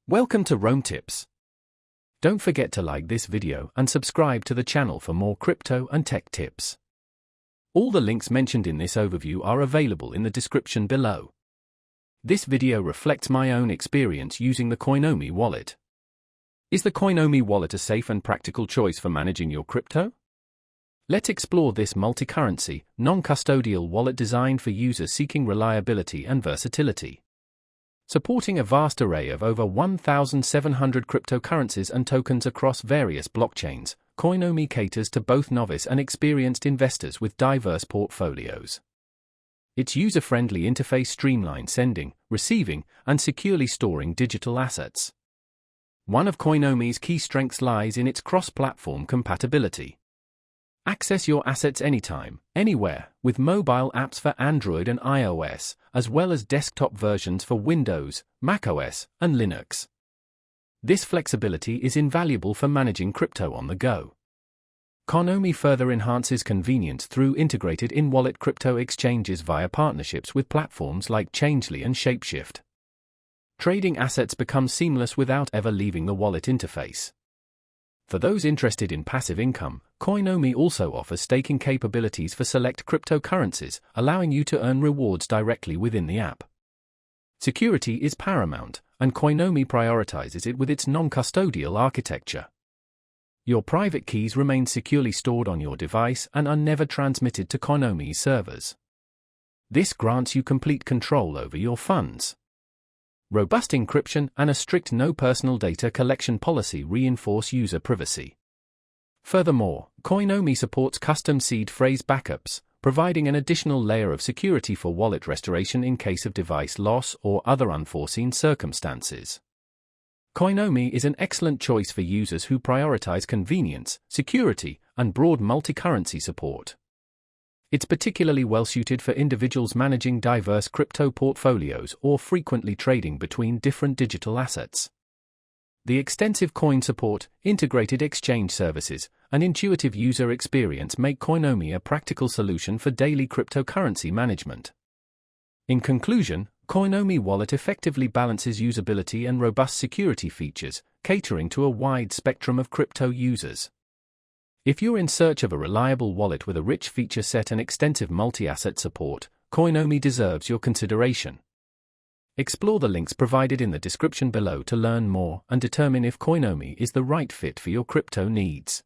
Welcome to Rome Tips. Don't forget to like this video and subscribe to the channel for more crypto and tech tips. All the links mentioned in this overview are available in the description below. This video reflects my own experience using the Coinomi wallet. Is the Coinomi wallet a safe and practical choice for managing your crypto? Let's explore this multi-currency, non-custodial wallet designed for users seeking reliability and versatility. Supporting a vast array of over 1,700 cryptocurrencies and tokens across various blockchains, Coinomi caters to both novice and experienced investors with diverse portfolios. Its user-friendly interface streamlines sending, receiving, and securely storing digital assets. One of Coinomi's key strengths lies in its cross-platform compatibility. Access your assets anytime, anywhere, with mobile apps for Android and iOS, as well as desktop versions for Windows, macOS, and Linux. This flexibility is invaluable for managing crypto on the go. Coinomi further enhances convenience through integrated in-wallet crypto exchanges via partnerships with platforms like Changelly and Shapeshift. Trading assets becomes seamless without ever leaving the wallet interface. For those interested in passive income, Coinomi also offers staking capabilities for select cryptocurrencies, allowing you to earn rewards directly within the app. Security is paramount, and Coinomi prioritizes it with its non-custodial architecture. Your private keys remain securely stored on your device and are never transmitted to Coinomi's servers. This grants you complete control over your funds. Robust encryption and a strict no personal data collection policy reinforce user privacy. Furthermore, Coinomi supports custom seed phrase backups, providing an additional layer of security for wallet restoration in case of device loss or other unforeseen circumstances. Coinomi is an excellent choice for users who prioritize convenience, security, and broad multi-currency support. It's particularly well-suited for individuals managing diverse crypto portfolios or frequently trading between different digital assets. The extensive coin support, integrated exchange services, and intuitive user experience make Coinomi a practical solution for daily cryptocurrency management. In conclusion, Coinomi wallet effectively balances usability and robust security features, catering to a wide spectrum of crypto users. If you're in search of a reliable wallet with a rich feature set and extensive multi-asset support, Coinomi deserves your consideration. Explore the links provided in the description below to learn more and determine if Coinomi is the right fit for your crypto needs.